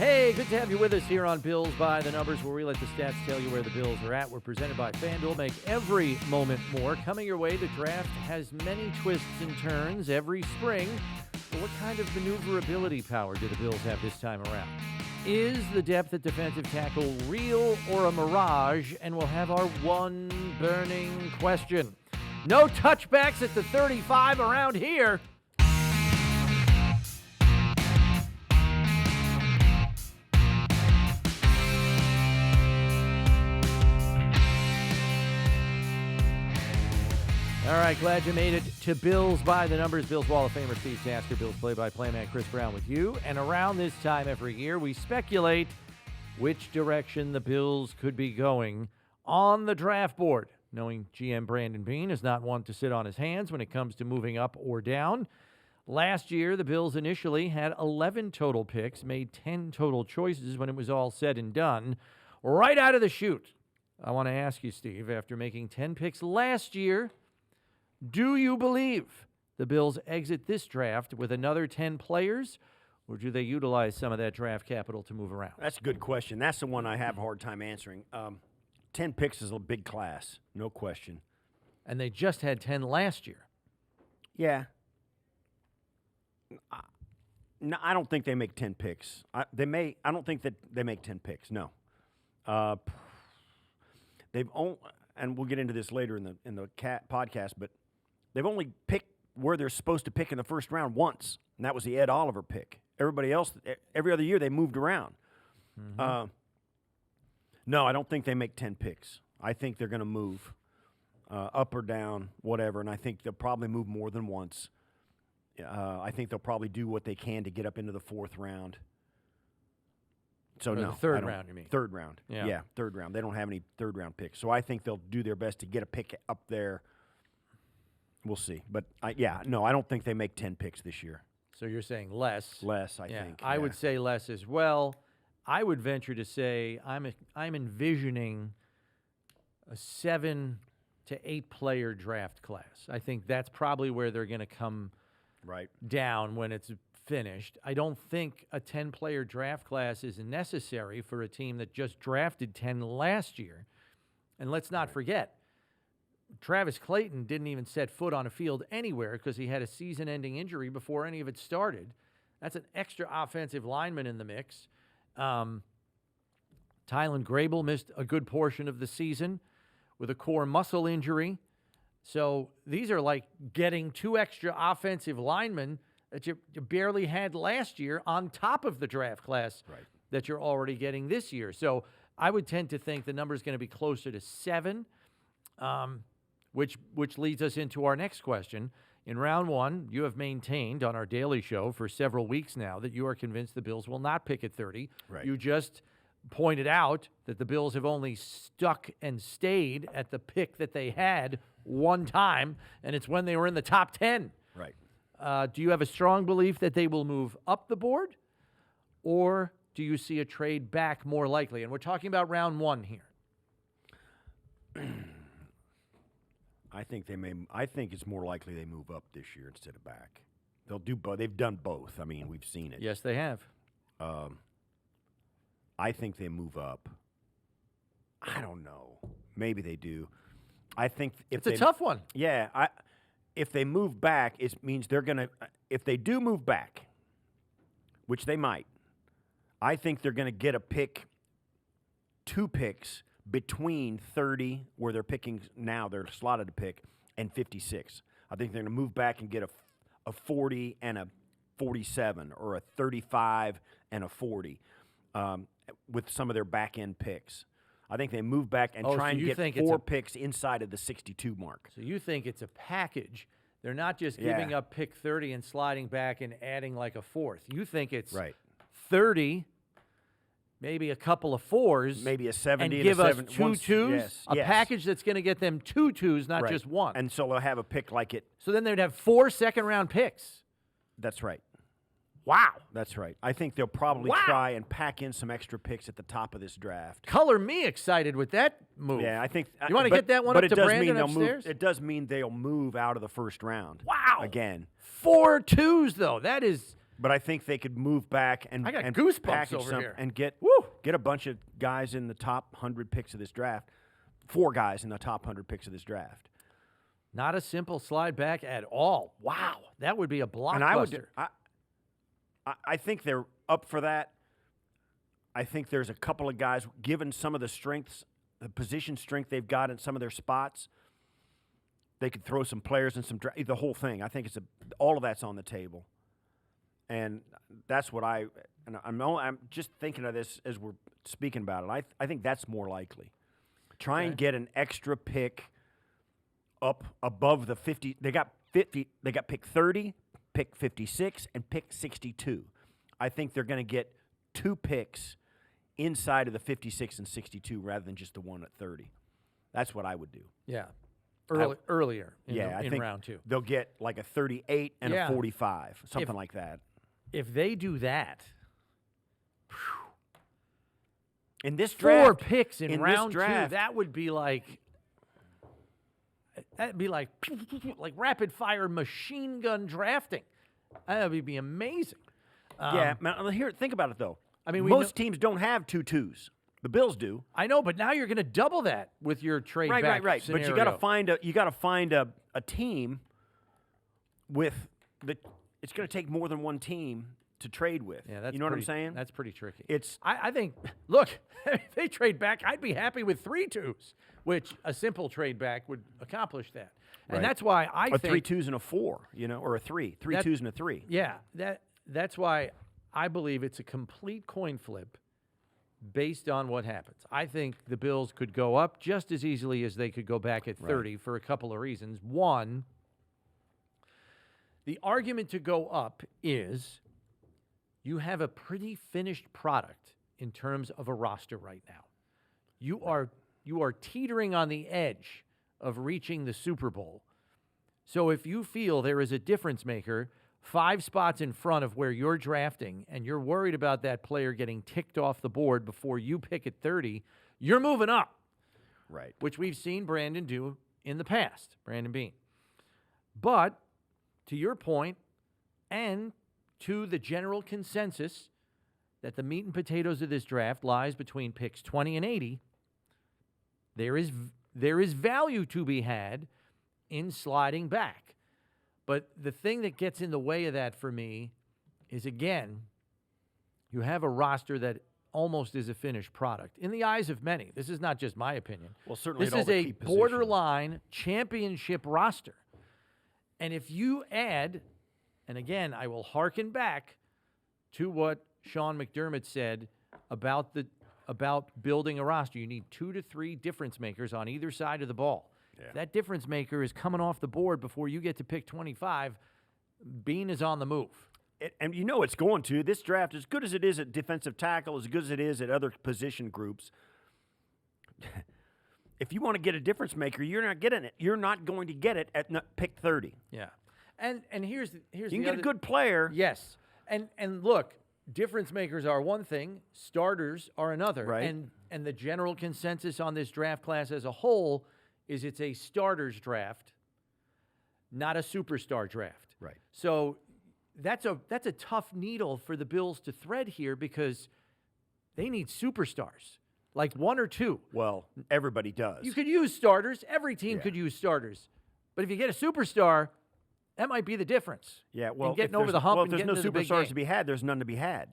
Hey, good to have you with us here on Bills by the Numbers, where we let the stats tell you where the Bills are at. We're presented by FanDuel. Make every moment more. Coming your way, the draft has many twists and turns every spring. But what kind of maneuverability power do the Bills have this time around? Is the depth at defensive tackle real or a mirage? And we'll have our one burning question. No touchbacks at the 35 around here. All right, glad you made it to Bills by the Numbers. Bills Wall of Famer Steve Tasker, Bills play-by-play man Chris Brown with you. And around this time every year, we speculate which direction the Bills could be going on the draft board. Knowing GM Brandon Beane is not one to sit on his hands when it comes to moving up or down. Last year, the Bills initially had 11 total picks, made 10 total choices when it was all said and done. Right out of the chute, I want to ask you, Steve, after making 10 picks last year, do you believe the Bills exit this draft with another 10 players, or do they utilize some of that draft capital to move around? That's a good question. That's the one I have a hard time answering. 10 picks is a big class, no question. And they just had 10 last year. Yeah. No, I don't think they make 10 picks. I don't think that they make 10 picks. No. They've only, and we'll get into this later in the podcast, but they've only picked where they're supposed to pick in the first round once, and that was the Ed Oliver pick. Everybody else, every other year, they moved around. Mm-hmm. No, I don't think they make 10 picks. I think they're going to move up or down, whatever, and I think they'll probably move more than once. I think they'll probably do what they can to get up into the fourth round. So no, the third round, you mean? Third round. Yeah, third round. They don't have any third-round picks. So I think they'll do their best to get a pick up there. We'll see. But, I don't think they make 10 picks this year. So you're saying less. Less, I think. I would say less as well. I would venture to say I'm envisioning a 7 to 8 player draft class. I think that's probably where they're going to come down when it's finished. I don't think a 10-player draft class is necessary for a team that just drafted 10 last year. And let's not forget, Travis Clayton didn't even set foot on a field anywhere because he had a season-ending injury before any of it started. That's an extra offensive lineman in the mix. Tylan Grable missed a good portion of the season with a core muscle injury. So these are like getting 2 extra offensive linemen that you barely had last year on top of the draft class that you're already getting this year. So I would tend to think the number is going to be closer to 7, which leads us into our next question. In round 1, you have maintained on our daily show for several weeks now that you are convinced the Bills will not pick at 30. Right. You just pointed out that the Bills have only stuck and stayed at the pick that they had one time, and it's when they were in the top 10. Right. Do you have a strong belief that they will move up the board, or do you see a trade back more likely? And we're talking about round 1 here. I think it's more likely they move up this year instead of back. They'll do both. They've done both. I mean, we've seen it. Yes, they have. I think they move up. I don't know. Maybe they do. I think it's a tough one. Yeah. If they move back, it means they're going to – if they do move back, which they might, I think they're going to get a pick, 2 picks between 30, where they're picking now, they're slotted to pick, and 56. I think they're going to move back and get a 40 and a 47, or a 35 and a 40 with some of their back-end picks. I think they move back and try and get 4 picks inside of the 62 mark. So you think it's a package. They're not just giving up pick 30 and sliding back and adding like a 4th. You think it's 30, maybe a couple of 4s. Maybe a 70 and give a us 7, 2 2s? Yes. Package that's going to get them 2 2s, not just 1. And so they'll have a pick like it. So then they'd have 4 second-round picks. That's right. Wow. That's right. I think they'll probably try and pack in some extra picks at the top of this draft. Color me excited with that move. Yeah, I think. You want to get that one up to Brandon upstairs? It does mean they'll move out of the first round. Wow. Again. 4 2s, though. That is But I think they could move back and I got and goosebumps package over some here. and get Woo! get a bunch of guys in the top 100 picks of this draft. 4 guys in the top 100 picks of this draft. Not a simple slide back at all. Wow, that would be a blockbuster. And I think they're up for that. I think there's a couple of guys, given some of the strengths, the position strength they've got in some of their spots, they could throw some players and the whole thing. I think all of that's on the table, and that's what I'm just thinking of this as we're speaking about it. I think that's more likely. Try and get an extra pick up above the 50. They got 50. They got pick 30, pick 56, and pick 62. I think they're going to get 2 picks inside of the 56 and 62 rather than just the one at 30. That's what I would do. Yeah. Earlier in round 2. They'll get like a 38 and a 45, something like that. If they do that, in this draft, 4 picks in round 2, draft, that'd be like rapid fire machine gun drafting. That would be amazing. Here, think about it though. I mean, most teams don't have 2 2s. The Bills do. I know, but now you're going to double that with your trade back Right. scenario. But you got to find a team with the. It's going to take more than one team to trade with. Yeah, that's you know what I'm saying? That's pretty tricky. I think. Look, if they trade back, I'd be happy with 3 2s, which a simple trade back would accomplish that. And that's why I think 3 2s and a 4, or a 3, 3 2s and a 3. Yeah, that's why I believe it's a complete coin flip based on what happens. I think the Bills could go up just as easily as they could go back at 30 for a couple of reasons. One, the argument to go up is you have a pretty finished product in terms of a roster right now. You are teetering on the edge of reaching the Super Bowl. So if you feel there is a difference maker 5 spots in front of where you're drafting and you're worried about that player getting ticked off the board before you pick at 30, you're moving up. Right. Which we've seen Brandon do in the past, Brandon Beane. But to your point, and to the general consensus that the meat and potatoes of this draft lies between picks 20 and 80, there is value to be had in sliding back. But the thing that gets in the way of that for me is, again, you have a roster that almost is a finished product in the eyes of many. This is not just my opinion. Well, certainly this is a borderline championship roster. And if you add, and again, I will hearken back to what Sean McDermott said about building a roster. You need 2 to 3 difference makers on either side of the ball. Yeah. If that difference maker is coming off the board before you get to pick 25, Beane is on the move. And it's going to. This draft, as good as it is at defensive tackle, as good as it is at other position groups, if you want to get a difference maker, you're not getting it. You're not going to get it at pick 30. Yeah. And here's you can get a good player. Yes. And look, difference makers are one thing, starters are another. Right. And the general consensus on this draft class as a whole is it's a starters draft, not a superstar draft. Right. So that's a tough needle for the Bills to thread here because they need superstars, like 1 or 2. Well, everybody does. You could use starters. Every team could use starters. But if you get a superstar, that might be the difference. Yeah, well, getting over the hump. Well, if and there's no superstars to be had, there's none to be had.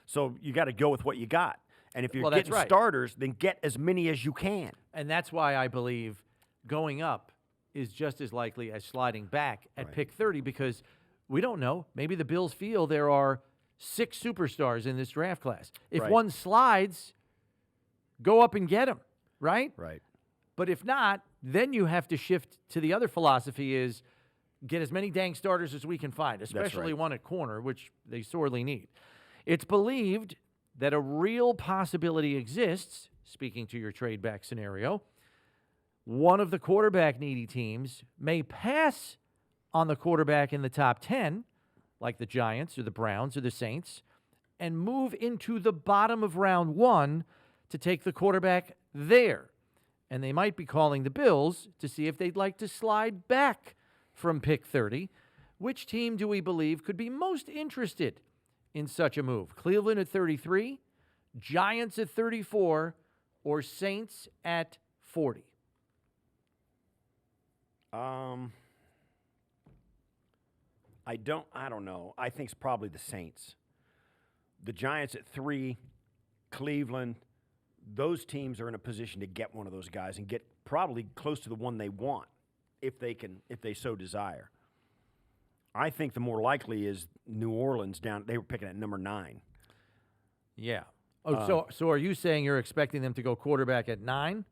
So you got to go with what you got. And if you're getting starters, then get as many as you can. And that's why I believe going up is just as likely as sliding back at pick 30 because we don't know. Maybe the Bills feel there are 6 superstars in this draft class. If one slides, go up and get him, right? Right. But if not, then you have to shift to the other philosophy is get as many dang starters as we can find, especially one at corner, which they sorely need. It's believed that a real possibility exists, speaking to your trade back scenario, one of the quarterback needy teams may pass on the quarterback in the top 10, like the Giants or the Browns or the Saints, and move into the bottom of round 1 to take the quarterback there. And they might be calling the Bills to see if they'd like to slide back from pick 30. Which team do we believe could be most interested in such a move? Cleveland at 33, Giants at 34, or Saints at 40? I don't know. I think it's probably the Saints. The Giants at 3, Cleveland, those teams are in a position to get one of those guys and get probably close to the one they want if they so desire. I think the more likely is New Orleans down. They were picking at number 9. Yeah. Oh, so are you saying you're expecting them to go quarterback at 9?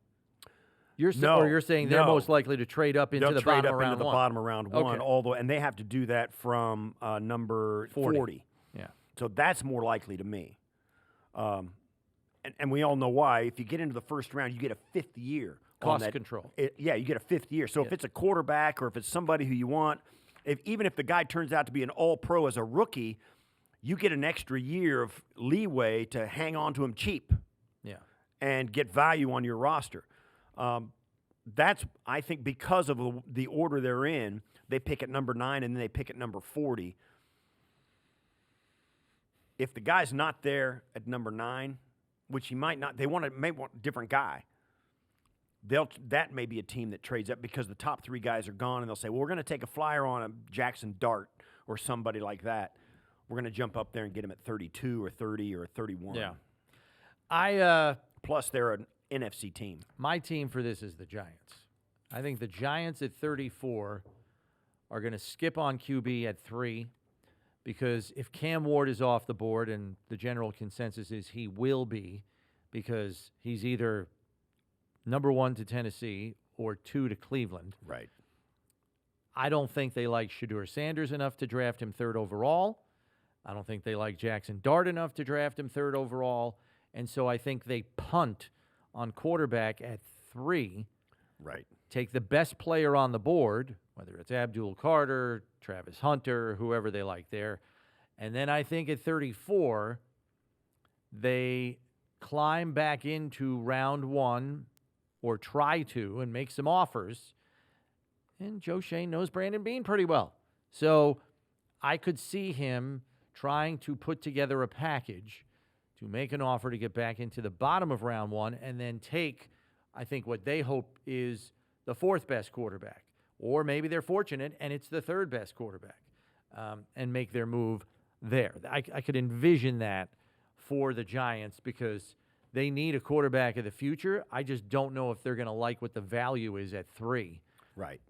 No, or you're saying they're most likely to trade up into They'll the trade bottom up of round into the one? bottom of round one, and they have to do that from number 40. Yeah. So that's more likely to me. And we all know why. If you get into the first round, you get a 5th year. Cost control. You get a 5th year. So if it's a quarterback or if it's somebody who you want, even if the guy turns out to be an all-pro as a rookie, you get an extra year of leeway to hang on to him cheap. Yeah. And get value on your roster. That's, I think, because of the order they're in, they pick at number 9 and then they pick at number 40. If the guy's not there at number 9, which he might not, may want a different guy. That may be a team that trades up because the top 3 guys are gone, and they'll say, well, we're going to take a flyer on a Jackson Dart or somebody like that. We're going to jump up there and get him at 32 or 30 or 31. Yeah. Plus, they're an NFC team. My team for this is the Giants. I think the Giants at 34 are going to skip on QB at 3 because if Cam Ward is off the board, and the general consensus is he will be because he's either number 1 to Tennessee or 2 to Cleveland. Right. I don't think they like Shedeur Sanders enough to draft him 3rd overall. I don't think they like Jackson Dart enough to draft him 3rd overall. And so I think they punt on quarterback at 3. Right. Take the best player on the board, whether it's Abdul Carter, Travis Hunter, whoever they like there. And then I think at 34, they climb back into round 1 or try to and make some offers. And Joe Shane knows Brandon Beane pretty well. So I could see him trying to put together a package to make an offer to get back into the bottom of round 1 and then take, I think, what they hope is the 4th best quarterback. Or maybe they're fortunate and it's the 3rd best quarterback and make their move there. I could envision that for the Giants because they need a quarterback of the future. I just don't know if they're going to like what the value is at 3. Right.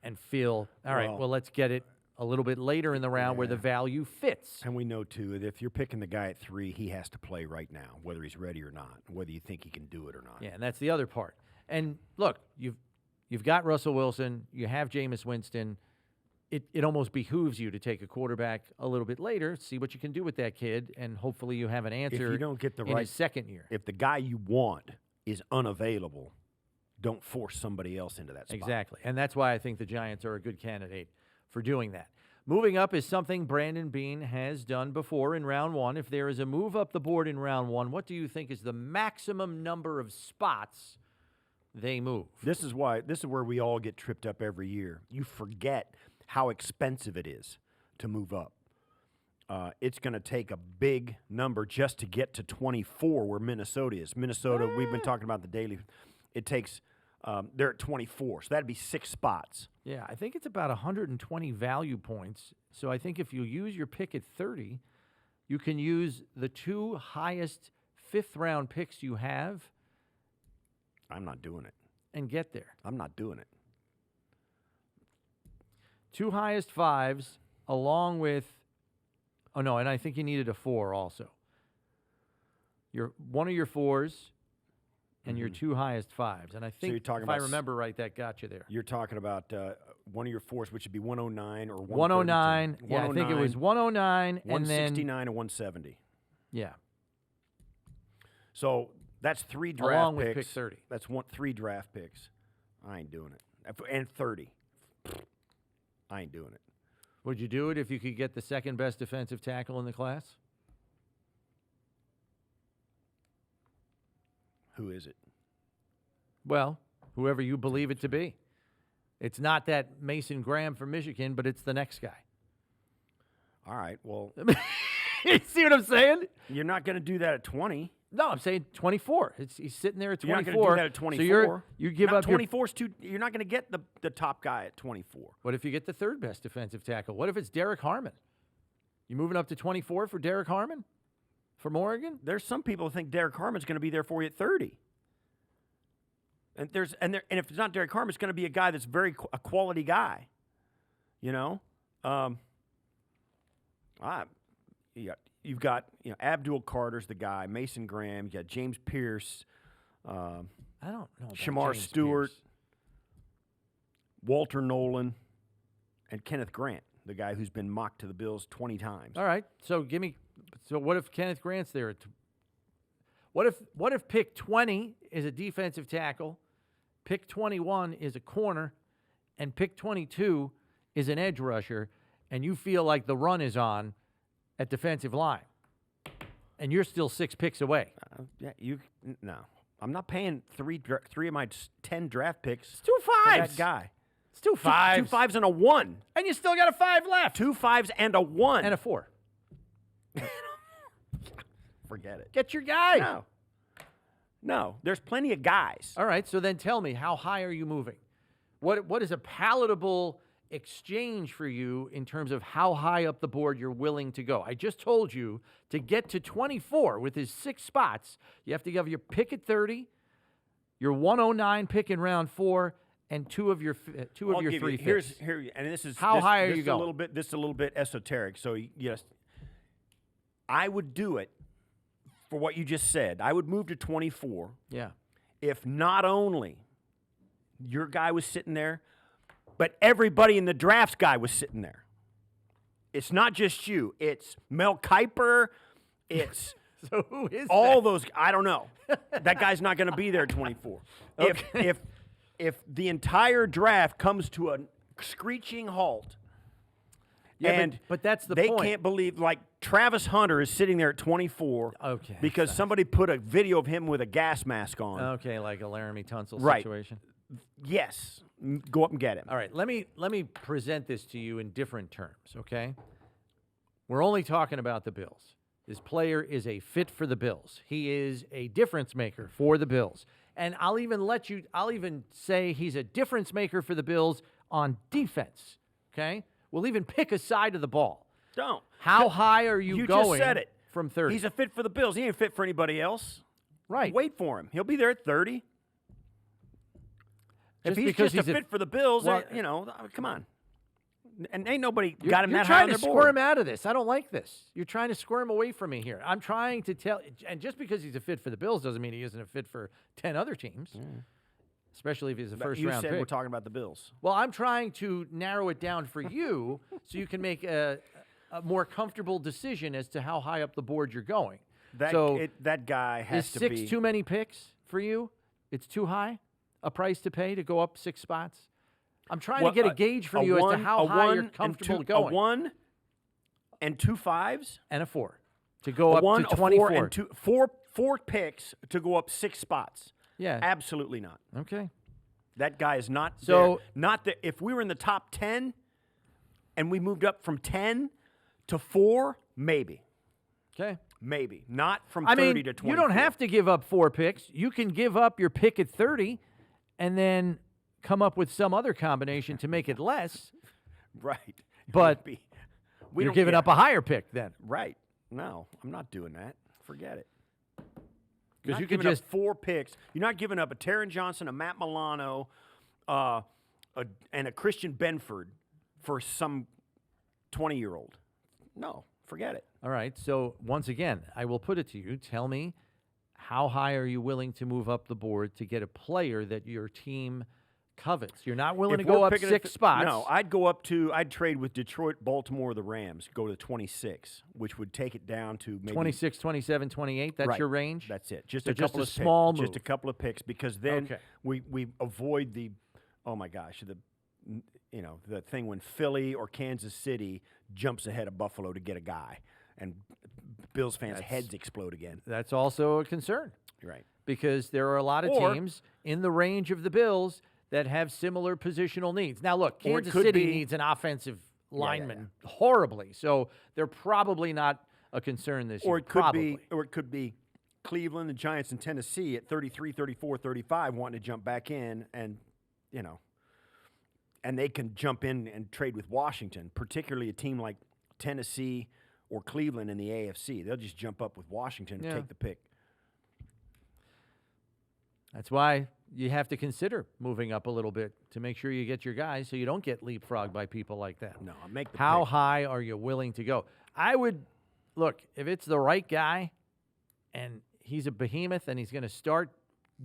And feel, all right, well, let's get it a little bit later in the round where the value fits. And we know, too, that if you're picking the guy at 3, he has to play right now, whether he's ready or not, whether you think he can do it or not. Yeah, and that's the other part. And look, you've got Russell Wilson, you have Jameis Winston. It almost behooves you to take a quarterback a little bit later, see what you can do with that kid, and hopefully you have an answer if you don't get the in right, his 2nd year. If the guy you want is unavailable, don't force somebody else into that spot. Exactly, and that's why I think the Giants are a good candidate for doing that. Moving up is something Brandon Beane has done before in round 1. If there is a move up the board in round 1, what do you think is the maximum number of spots they move? This is where we all get tripped up every year. You forget how expensive it is to move up. It's going to take a big number just to get to 24 where Minnesota is. Minnesota, we've been talking about the daily. It takes, they're at 24, so that'd be 6 spots. Yeah, I think it's about 120 value points. So I think if you use your pick at 30, you can use the 2 highest 5th-round picks you have. I'm not doing it. And get there. I'm not doing it. 2 highest 5s along with, and I think you needed a 4 also. One of your 4s and your 2 highest 5s. And I think, you're talking if I remember right, that got you there. You're talking about one of your 4s, which would be 109 or 109. Yeah, I think it was 109 and then 169 and 170. Yeah. So that's 3 draft along picks. with pick 30. That's 3 draft picks. I ain't doing it. And 30. I ain't doing it. Would you do it if you could get the 2nd best defensive tackle in the class? Who is it? Well, whoever you believe it to be. It's not that Mason Graham from Michigan, but it's the next guy. All right, well, You see what I'm saying? You're not going to do that at 20. No, I'm saying 24. He's sitting there at 24. You're not going to do that at 24. So you give up 24 is too. You're not going to get the top guy at 24. What if you get the third best defensive tackle? What if it's Derek Harmon? You moving up to 24 for Derek Harmon from Oregon? There's some people who think Derek Harmon's going to be there for you at 30. And if it's not Derek Harmon, it's going to be a guy that's a quality guy. You know, you've got Abdul Carter's the guy, Mason Graham, you got James Pierce, I don't know. Shamar James Stewart, Pierce. Walter Nolan, and Kenneth Grant, the guy who's been mocked to the Bills 20 times. All right, so what if Kenneth Grant's there? What if pick 20 is a defensive tackle, pick 21 is a corner, and pick 22 is an edge rusher, and you feel like the run is on at defensive line, and you're still 6 picks away? No. I'm not paying three of my 10 draft picks. It's 2 5s. For that guy. It's 2 5s. 2 5s and a 1. And you still got a 5 left. 2 5s and a 1. And a 4. Forget it. Get your guy. No. There's plenty of guys. All right, so then tell me, how high are you moving? What is a palatable exchange for you in terms of how high up the board you're willing to go? I just told you to get to 24 with his 6 spots, you have to give your pick at 30, your 109 pick in round 4, and two of your 3 picks. And this is how high are you going? This is a little bit esoteric. So yes, I would do it for what you just said. I would move to 24. Yeah. If not only your guy was sitting there, but everybody in the drafts guy was sitting there. It's not just you. It's Mel Kiper. It's so who is all that? those. I don't know. That guy's not going to be there at 24. Okay. If the entire draft comes to a screeching halt, but that's the point. point. They can't believe, like Travis Hunter is sitting there at 24 because somebody put a video of him with a gas mask on. Okay, like a Laramie Tunsil situation. Yes. Go up and get him. All right, let me present this to you in different terms, okay? We're only talking about the Bills. This player is a fit for the Bills. He is a difference maker for the Bills. And I'll even say he's a difference maker for the Bills on defense, okay? We'll even pick a side of the ball. Don't. How high are you going just said it. From 30? He's a fit for the Bills. He ain't fit for anybody else. Right. Wait for him. He'll be there at 30. If he's because just he's a fit for the Bills, well, come on. And ain't nobody got him that high on their board. You're trying to squirm out of this. I don't like this. You're trying to squirm away from me here. I'm trying to tell, and just because he's a fit for the Bills doesn't mean he isn't a fit for 10 other teams, especially if he's a first-round pick. You said we're talking about the Bills. Well, I'm trying to narrow it down for you so you can make a more comfortable decision as to how high up the board you're going. That guy has to be. Is 6 too many picks for you? It's too high? A price to pay to go up 6 spots? I'm trying to get a gauge from you as to how high you're comfortable going. A 1 and 2 5s and a 4 to go up to 24. 4 and 4 picks to go up 6 spots. Yeah, absolutely not. Okay, that guy is not. So there. Not that if we were in the top 10 and we moved up from 10 to 4, maybe. Okay. Maybe. Not from 30 to 24. You don't have to give up 4 picks. You can give up your pick at 30 and then come up with some other combination to make it less. Right. But you're giving up a higher pick then. Right. No, I'm not doing that. Forget it. Because you could just 4 picks. You're not giving up a Taron Johnson, a Matt Milano, and a Christian Benford for some 20-year-old. No, forget it. All right. So once again, I will put it to you. Tell me, how high are you willing to move up the board to get a player that your team covets? You're not willing to go up 6 spots. No, I'd trade with Detroit, Baltimore, the Rams, go to 26, which would take it down to maybe 26, 27, 28. That's your range? That's it. Just so a couple of small picks. move. Just a couple of picks, because then we avoid the, oh my gosh, the thing when Philly or Kansas City jumps ahead of Buffalo to get a guy, and Bills fans' heads explode again. That's also a concern. Right. Because there are a lot of teams in the range of the Bills that have similar positional needs. Now, look, Kansas City needs an offensive lineman horribly, so they're probably not a concern this Or year. it could probably. be Cleveland, the Giants, and Tennessee at 33, 34, 35 wanting to jump back in, and and they can jump in and trade with Washington, particularly a team like Tennessee or Cleveland in the AFC. They'll just jump up with Washington and take the pick. That's why you have to consider moving up a little bit to make sure you get your guys so you don't get leapfrogged by people like that. No, make the How pick. high are you willing to go? I would look, if it's the right guy and he's a behemoth and he's going to start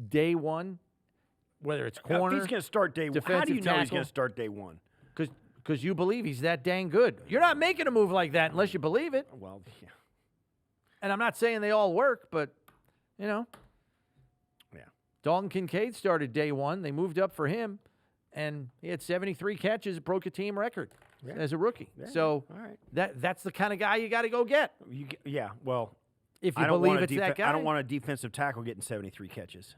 day one, whether it's Now, corner, if he's going to start day one, how do you defensive know he's tackle, going to start day one? because you believe he's that dang good. You're not making a move like that unless you believe it. Well, yeah. And I'm not saying they all work, but, Yeah. Dalton Kincaid started day one. They moved up for him, and he had 73 catches, broke a team record as a rookie. Yeah. So All right. that's the kind of guy you got to go get. Well, If you I don't believe want it's that guy. I don't want a defensive tackle getting 73 catches.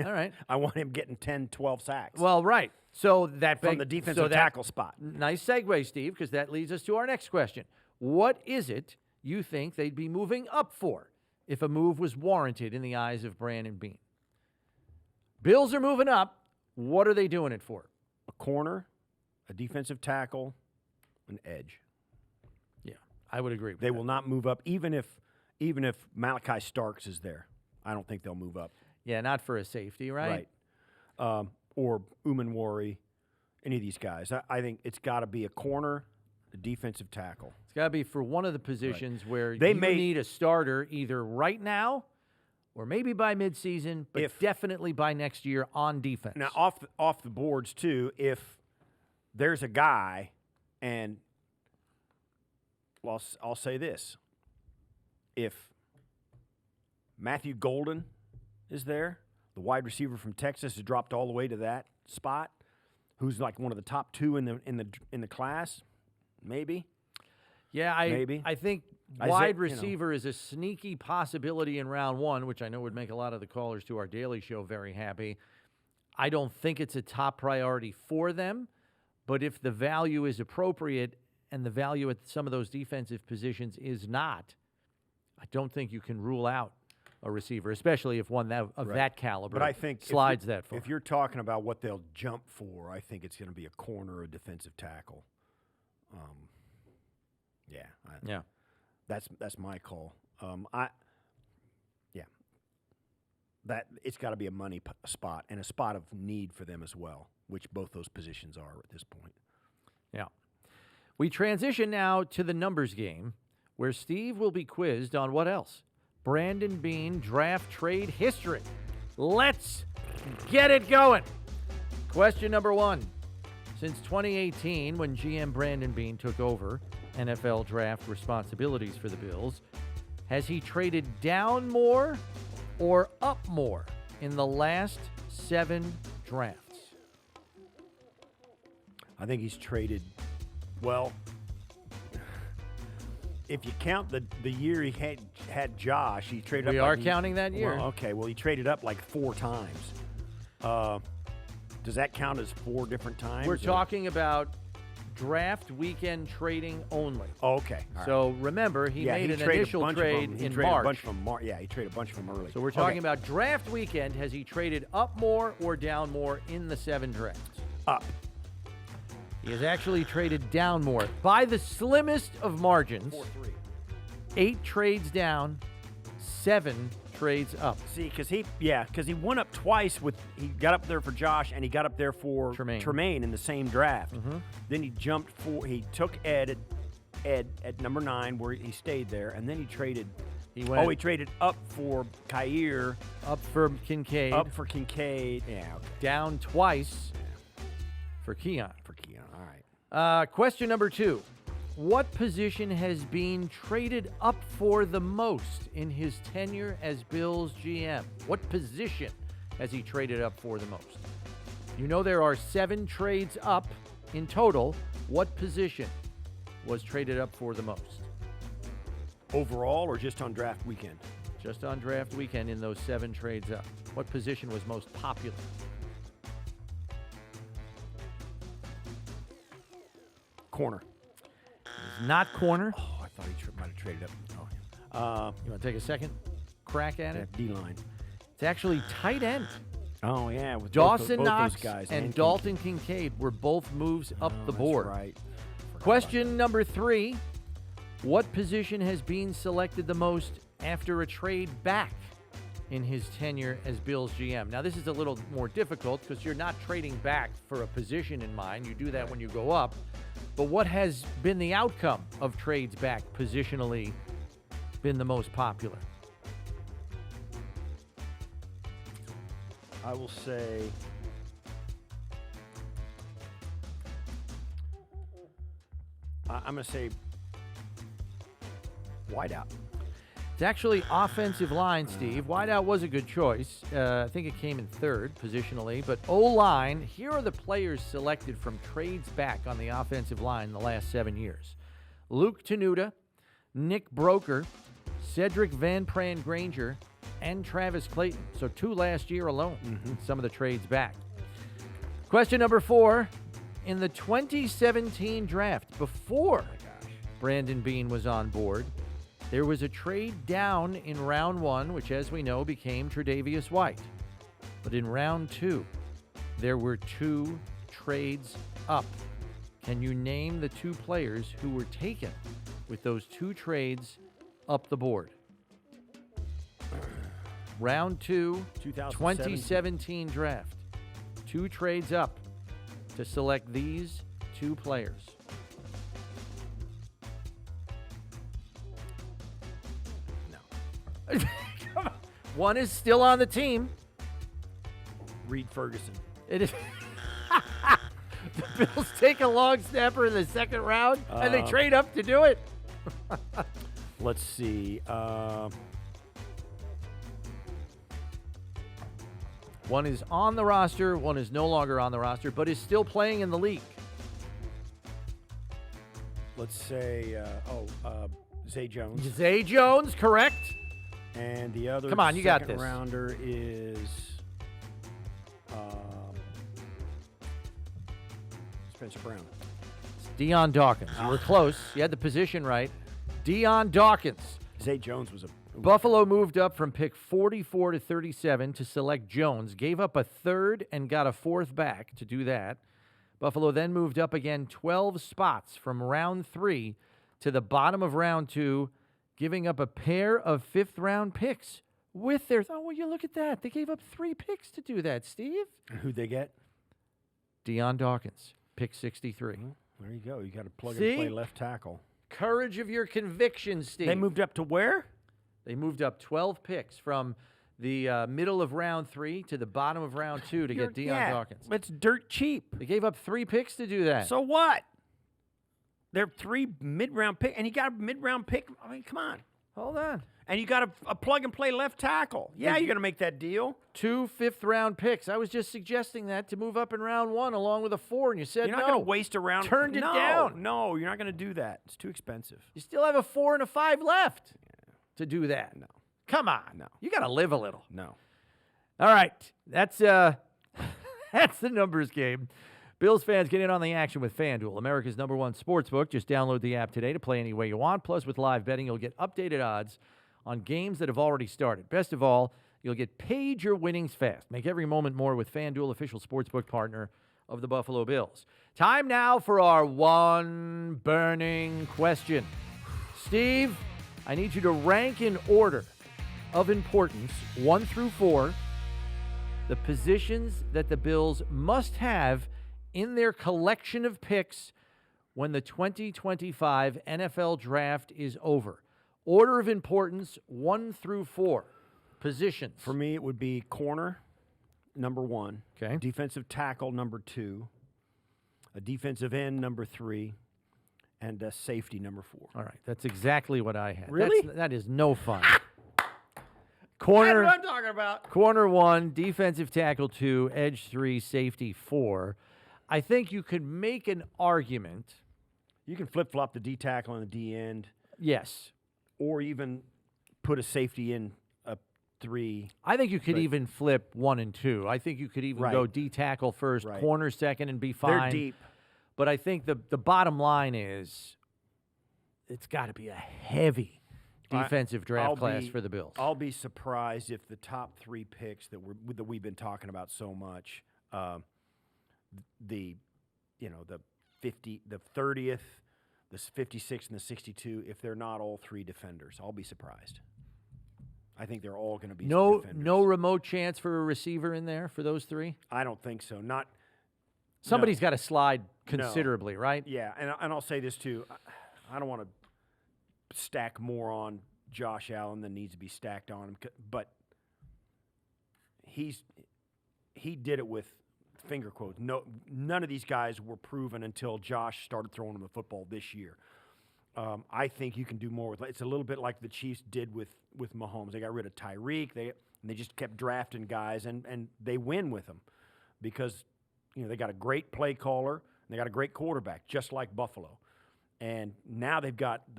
All right. I want him getting 10, 12 sacks Well, right. So that from the defensive tackle spot. Nice segue, Steve, because that leads us to our next question. What is it you think they'd be moving up for if a move was warranted in the eyes of Brandon Beane? Bills are moving up. What are they doing it for? A corner, a defensive tackle, an edge. Yeah, I would agree with They that. will not move up, even if Malachi Starks is there. I don't think they'll move up. Yeah, not for a safety, right? Or Umanwari, any of these guys. I think it's got to be a corner, a defensive tackle. It's got to be for one of the positions where They you may- need a starter either right now or maybe by midseason, but definitely by next year on defense. Now, off the boards, too, if there's a guy, and well, I'll say this. If Matthew Golden is there, the wide receiver from Texas has dropped all the way to that spot, who's like one of the top two in the class, maybe. Yeah, Maybe. I think Isaiah, wide receiver is a sneaky possibility in round one, which I know would make a lot of the callers to our daily show very happy. I don't think it's a top priority for them, but if the value is appropriate and the value at some of those defensive positions is not, I don't think you can rule out a receiver, especially if one of that caliber But I think slides that far. If you're talking about what they'll jump for, I think it's going to be a corner or a defensive tackle. Yeah. That's my call. That it's got to be a money spot and a spot of need for them as well, which both those positions are at this point. Yeah. We transition now to the numbers game, where Steve will be quizzed on what else? Brandon Beane draft trade history. Let's get it going. Question number one. Since 2018, when GM Brandon Beane took over NFL draft responsibilities for the Bills, has he traded down more or up more in the last 7 drafts? I think he's traded, well, if you count the year he had Josh, he traded up. We are counting that year. Well, okay, well, he traded up like 4 times. Does that count as 4 different times? We're talking about draft weekend trading only. Oh, okay. All right. So remember, he made an traded a initial bunch of trade them. He in traded March. A bunch from yeah, he traded a bunch from early. So we're talking about draft weekend. Has he traded up more or down more in the 7 drafts? Up. He has actually traded down more by the slimmest of margins. 4-3. 8 trades down, 7 trades up. See, because he went up twice he got up there for Josh and he got up there for Tremaine in the same draft. Then he he took Ed at number 9 where he stayed there, and then he traded. He traded up for Khair. Up for Kincaid. Up for Kincaid. Yeah. Okay. Down twice for Keon. All right. Question number 2. What position has been traded up for the most in his tenure as Bills GM? What position has he traded up for the most? You know there are 7 trades up in total. What position was traded up for the most? Overall or just on draft weekend? Just on draft weekend in those 7 trades up. What position was most popular? Corner. Not corner. Oh, I thought he might have traded up. You want to take a second crack at it? D-line. It's actually tight end. Oh, yeah. With Dawson both Knox those guys and Dalton Kincaid were both moves up the board. That's right. Question number 3. What position has Beane selected the most after a trade back in his tenure as Bills GM? Now, this is a little more difficult because you're not trading back for a position in mind. You do that when you go up. But what has been the outcome of trades back positionally been the most popular? I will say I'm going to say wideout. It's actually offensive line, Steve. Wideout was a good choice. I think it came in third positionally. But O-line, here are the players selected from trades back on the offensive line in the last 7 years. Luke Tenuta, Nick Broker, Cedric Van Pran Granger, and Travis Clayton. So 2 last year alone, some of the trades back. Question number 4. In the 2017 draft, before Brandon Beane was on board, there was a trade down in round 1, which, as we know, became Tre'Davious White. But in round 2, there were 2 trades up. Can you name the 2 players who were taken with those 2 trades up the board? Round 2, 2017 draft. 2 trades up to select these 2 players. No. One is still on the team. Reed Ferguson. It is. The Bills take a long snapper in the second round, and they trade up to do it. Let's see. One is on the roster, one is no longer on the roster, but is still playing in the league. Let's say, Zay Jones. Zay Jones, correct. And the other Come on, you got second this. rounder is Spencer Brown. It's Deion Dawkins. You were close. You had the position right. Deion Dawkins. Zay Jones was a... Buffalo moved up from pick 44 to 37 to select Jones, gave up a 3rd and got a 4th back to do that. Buffalo then moved up again 12 spots from round 3 to the bottom of round 2, giving up a pair of 5th-round picks with their... Oh, well, you look at that. They gave up 3 picks to do that, Steve. Who'd they get? Deion Dawkins, pick 63. Well, there you go. You got to plug See? and play left tackle. Courage of your convictions, Steve. They moved up to where? They moved up 12 picks from the middle of round 3 to the bottom of round 2 to get Deion Dawkins. It's dirt cheap. They gave up 3 picks to do that. So what? They're 3 mid-round pick, and you got a mid-round pick. I mean, come on. Hold on. And you got a plug-and-play left tackle. Yeah, you're going to make that deal. 2 5th-round picks. I was just suggesting that to move up in round 1 along with a 4, and you said You're not no. going to waste a round. Turned it down. No, you're not going to do that. It's too expensive. You still have a 4 and a 5 left to do that. No. Come on. No. You got to live a little. No. All right. That's the numbers game. Bills fans, get in on the action with FanDuel, America's #1 sportsbook. Just download the app today to play any way you want. Plus, with live betting, you'll get updated odds on games that have already started. Best of all, you'll get paid your winnings fast. Make every moment more with FanDuel, official sportsbook partner of the Buffalo Bills. Time now for our one burning question. Steve, I need you to rank in order of importance, 1 through 4, the positions that the Bills must have in their collection of picks when the 2025 NFL Draft is over. Order of importance, 1 through 4. Positions. For me, it would be corner, number 1. Okay. Defensive tackle, number 2. A defensive end, number 3. And a safety, number 4. All right. That's exactly what I had. Really? That is no fun. Corner. That's what I'm talking about. Corner 1, defensive tackle 2, edge 3, safety 4. I think you could make an argument. You can flip-flop the D tackle and the D end. Yes. Or even put a safety in a 3. I think you could even flip 1 and 2. I think you could even go D tackle first, corner second, and be fine. They're deep. But I think the bottom line is it's got to be a heavy defensive draft class for the Bills. I'll be surprised if the top 3 picks that we've been talking about so much, the 50, the 30th, the 56th, and the 62, if they're not all 3 defenders. I'll be surprised. I think they're all going to be defenders. No remote chance for a receiver in there for those 3? I don't think so. Somebody's got to slide considerably, right? Yeah, and I'll say this too. I don't want to stack more on Josh Allen than needs to be stacked on him, but he did it with finger quotes. None of these guys were proven until Josh started throwing them the football this year. I think you can do more with. It's a little bit like the Chiefs did with Mahomes. They got rid of Tyreek. They just kept drafting guys, and they win with them because they got a great play caller and they got a great quarterback, just like Buffalo. And now the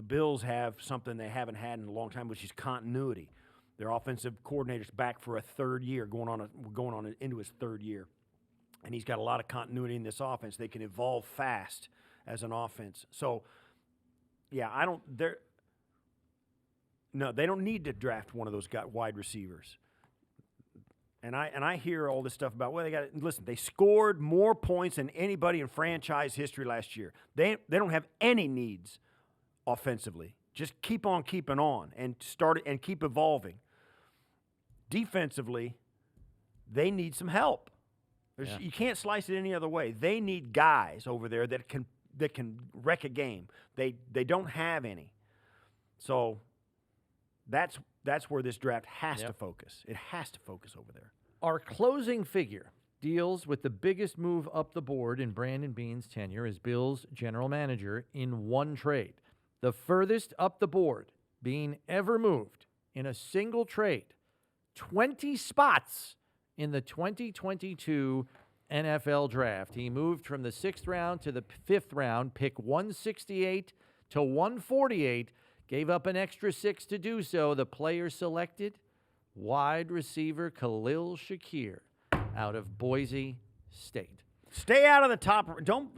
Bills have something they haven't had in a long time, which is continuity. Their offensive coordinator's back for a 3rd year, going on into his 3rd year, and he's got a lot of continuity in this offense. They can evolve fast as an offense. So. Yeah, they don't need to draft one of those wide receivers. And I hear all this stuff about they scored more points than anybody in franchise history last year. They don't have any needs offensively. Just keep on keeping on and keep evolving. Defensively, they need some help. You can't slice it any other way. They need guys over there that can wreck a game. They don't have any. So that's where this draft has to focus. It has to focus over there. Our closing figure deals with the biggest move up the board in Brandon Beane's tenure as Bills general manager in one trade. The furthest up the board Beane ever moved in a single trade, 20 spots in the 2022 NFL draft. He moved from the 6th round to the 5th round, pick 168 to 148, gave up an extra 6 to do so. The player selected, wide receiver Khalil Shakir out of Boise State. Stay out of the top. Don't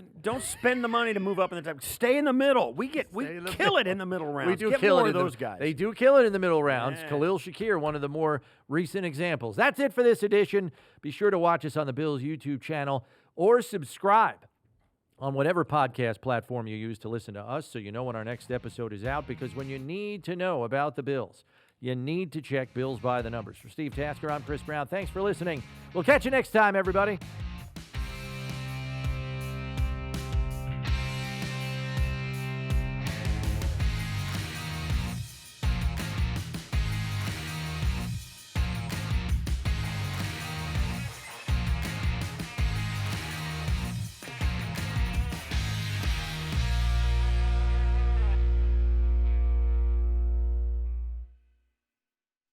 spend the money to move up in the top. Stay in the middle. We kill it in the middle rounds. We do Get kill more it of those guys. They do kill it in the middle rounds. Yeah. Khalil Shakir, one of the more recent examples. That's it for this edition. Be sure to watch us on the Bills YouTube channel or subscribe on whatever podcast platform you use to listen to us so you know when our next episode is out, because when you need to know about the Bills, you need to check Bills by the Numbers. For Steve Tasker, I'm Chris Brown. Thanks for listening. We'll catch you next time, everybody.